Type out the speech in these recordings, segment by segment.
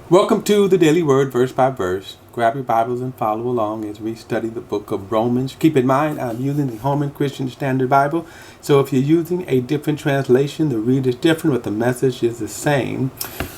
Welcome to the Daily Word, verse by verse. Grab your Bibles and follow along as we study the book of Romans. Keep in mind, I'm using the Holman Christian Standard Bible. So if you're using a different translation, the read is different, but the message is the same.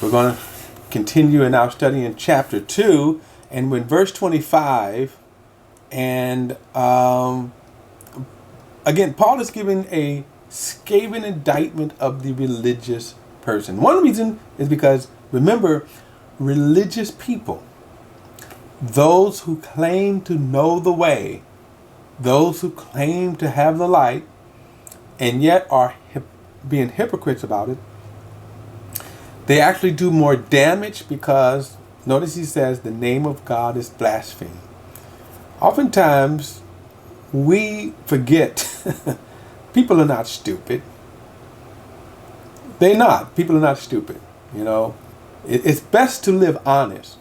We're going to continue in our study in chapter 2, and we're in verse 25. And again, Paul is giving a scathing indictment of the religious person. One reason is because, remember, religious people, those who claim to know the way, those who claim to have the light, and yet are being hypocrites about it, they actually do more damage because, notice he says, the name of God is blasphemed. Oftentimes, we forget people are not stupid. They're not. People are not stupid, you know. It's best to live honest.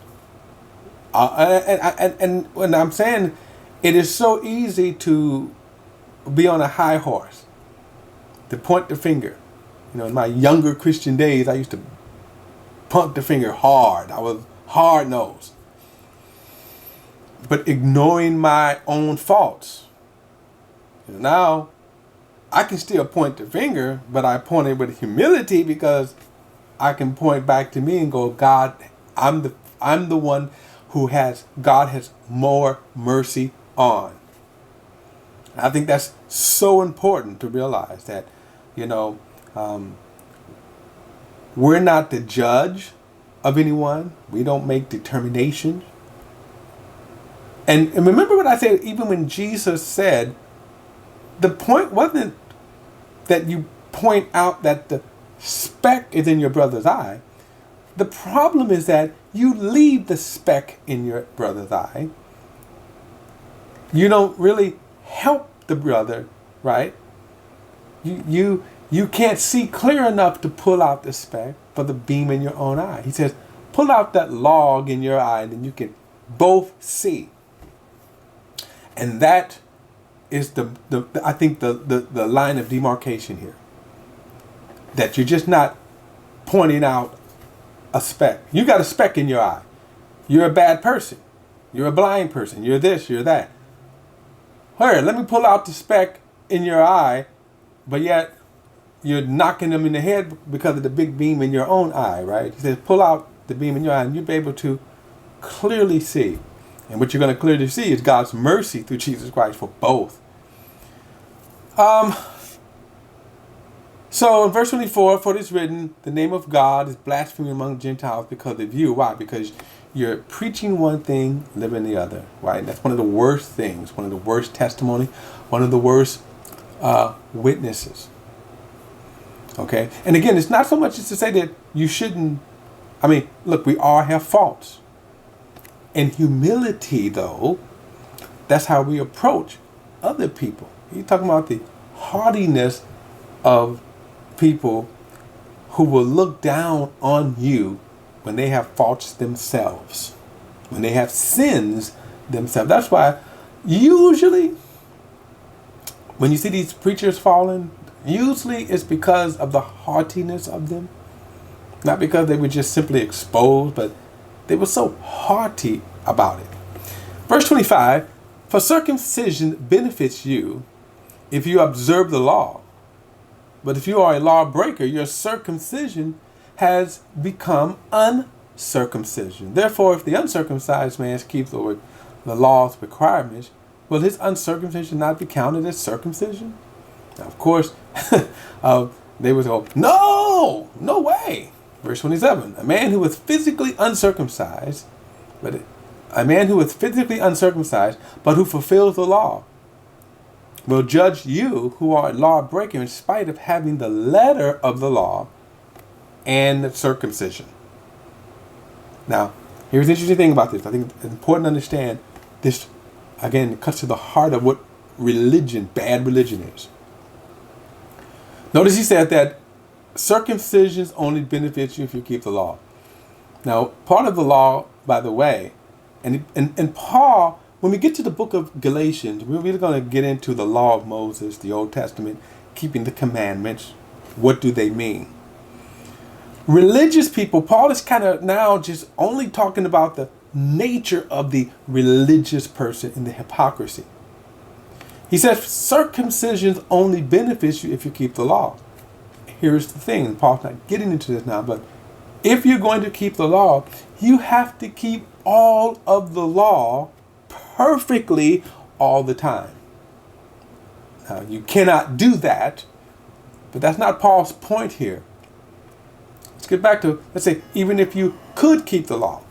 And when I'm saying it is so easy to be on a high horse, to point the finger. You know, in my younger Christian days, I used to point the finger hard. I was hard-nosed. But ignoring my own faults. Now, I can still point the finger, but I point it with humility because I can point back to me and go, God, I'm the one who God has more mercy on. I think that's so important to realize that, you know, we're not the judge of anyone. We don't make determinations. And remember what I said, even when Jesus said, the point wasn't that you point out that the speck is in your brother's eye. The problem is that you leave the speck in your brother's eye. You don't really help the brother, right? You can't see clear enough to pull out the speck for the beam in your own eye. He says, pull out that log in your eye, and then you can both see. And that is I think the line of demarcation here. That you're just not pointing out a speck. You got a speck in your eye. You're a bad person. You're a blind person. You're this, you're that. Here, let me pull out the speck in your eye, but yet you're knocking them in the head because of the big beam in your own eye, right? He says, pull out the beam in your eye and you'll be able to clearly see. And what you're going to clearly see is God's mercy through Jesus Christ for both. So in verse 24, for it is written, the name of God is blasphemed among Gentiles because of you. Why? Because you're preaching one thing, living the other, right? That's one of the worst things, one of the worst testimony, one of the worst witnesses. Okay? And again, it's not so much as to say that you shouldn't, look, we all have faults. In humility, though, that's how we approach other people. You're talking about the haughtiness of people who will look down on you when they have faults themselves, when they have sins themselves. That's why usually when you see these preachers falling, usually it's because of the haughtiness of them. Not because they were just simply exposed, but they were so haughty about it. Verse 25, for circumcision benefits you if you observe the law. But if you are a lawbreaker, your circumcision has become uncircumcision. Therefore, if the uncircumcised man keeps the law's requirements, will his uncircumcision not be counted as circumcision? Now, of course, they would go, no way. Verse 27, a man who is physically uncircumcised, but who fulfills the law, will judge you who are a lawbreaker in spite of having the letter of the law and the circumcision. Now, here's the interesting thing about this. I think it's important to understand this, again, it cuts to the heart of what bad religion is. Notice he said that circumcision only benefits you if you keep the law. Now, part of the law, by the way, and Paul, when we get to the book of Galatians, we're really going to get into the law of Moses, the Old Testament, keeping the commandments. What do they mean? religious people, Paul is kind of now just only talking about the nature of the religious person and the hypocrisy. He says circumcision only benefits you if you keep the law. Here's the thing, Paul's not getting into this now, but if you're going to keep the law, you have to keep all of the law perfectly all the time. Now, you cannot do that, but that's not Paul's point here. Let's get back to, let's say, even if you could keep the law,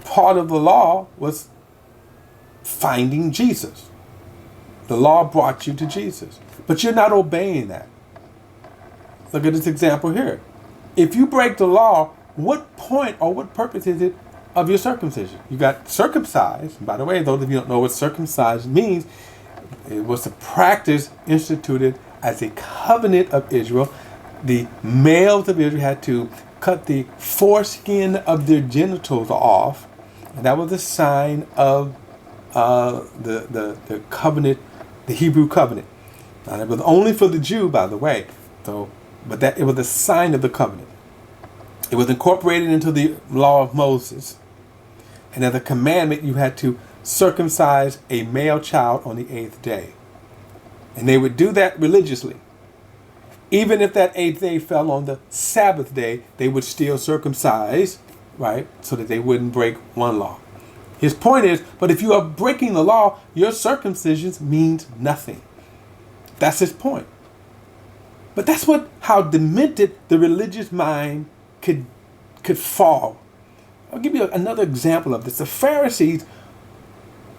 part of the law was finding Jesus. The law brought you to Jesus, but you're not obeying that. Look at this example here. If you break the law, what point or what purpose is it of your circumcision? You got circumcised. By the way, those of you who don't know what circumcised means, it was a practice instituted as a covenant of Israel. The males of Israel had to cut the foreskin of their genitals off, and that was a sign of the covenant, the Hebrew covenant. And it was only for the Jew, by the way. But that it was a sign of the covenant. It was incorporated into the law of Moses. And as a commandment, you had to circumcise a male child on the 8th day. And they would do that religiously. Even if that 8th day fell on the Sabbath day, they would still circumcise, right? So that they wouldn't break one law. His point is, but if you are breaking the law, your circumcision means nothing. That's his point. But that's how demented the religious mind could fall. I'll give you another example of this. The Pharisees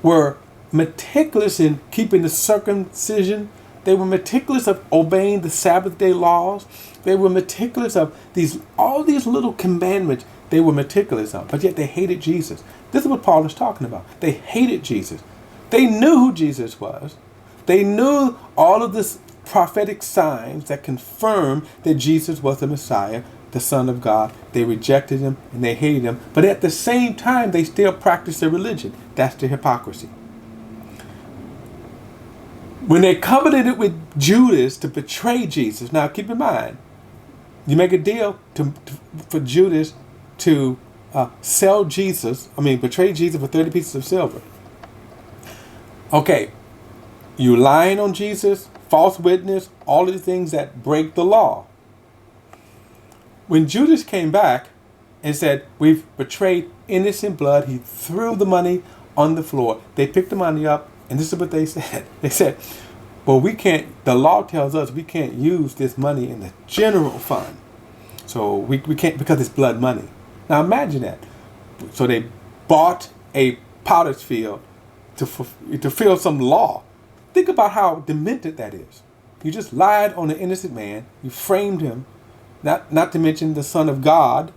were meticulous in keeping the circumcision. They were meticulous of obeying the Sabbath day laws. They were meticulous of all these little commandments. They were meticulous of, but yet they hated Jesus. This is what Paul is talking about. They hated Jesus. They knew who Jesus was. They knew all of this prophetic signs that confirm that Jesus was the Messiah, the Son of God. They rejected him and they hated him. But at the same time, they still practiced their religion. That's the hypocrisy. When they covenanted with Judas to betray Jesus, now keep in mind, you make a deal for Judas to betray Jesus for 30 pieces of silver. Okay, you lying on Jesus, false witness, all of the things that break the law. When Judas came back and said, we've betrayed innocent blood, he threw the money on the floor. They picked the money up, and this is what they said. They said, well, the law tells us we can't use this money in the general fund. So we can't, because it's blood money. Now imagine that. So they bought a potter's field to fulfill some law. Think about how demented that is. You just lied on an innocent man. You framed him, not to mention the Son of God.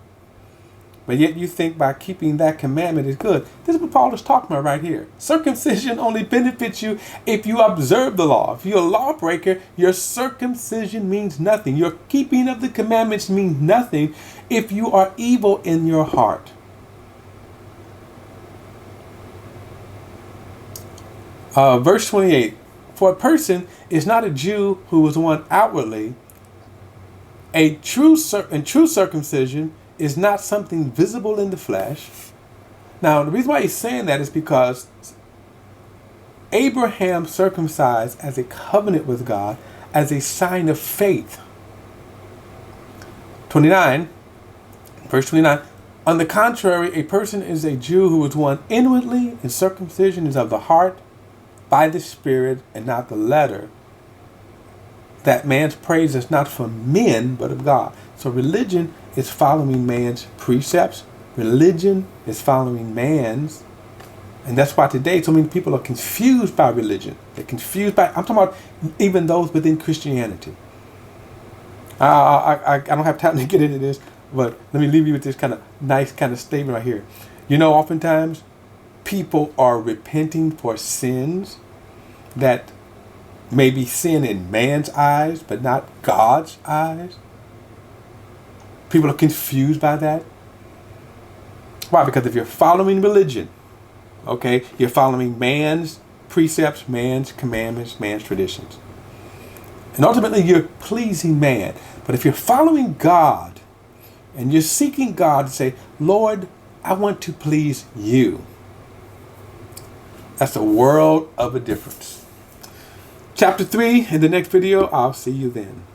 But yet you think by keeping that commandment is good. This is what Paul is talking about right here. Circumcision only benefits you if you observe the law. If you're a lawbreaker, your circumcision means nothing. Your keeping of the commandments means nothing if you are evil in your heart. Verse 28. For a person is not a Jew who was one outwardly. A true circumcision is not something visible in the flesh. Now, the reason why he's saying that is because Abraham circumcised as a covenant with God, as a sign of faith. 29, verse 29. On the contrary, a person is a Jew who is one inwardly, and circumcision is of the heart, by the Spirit, and not the letter. That man's praise is not from men, but of God. So religion is following man's precepts. Religion is following man's. And that's why today so many people are confused by religion. They're confused by, I'm talking about even those within Christianity. I don't have time to get into this, but let me leave you with this kind of nice kind of statement right here. You know, oftentimes people are repenting for sins that may be sin in man's eyes, but not God's eyes. People are confused by that. Why? Because if you're following religion, okay, you're following man's precepts, man's commandments, man's traditions. And ultimately you're pleasing man. But if you're following God, And you're seeking God to say, Lord, I want to please you. That's a world of a difference. Chapter 3 in the next video. I'll see you then.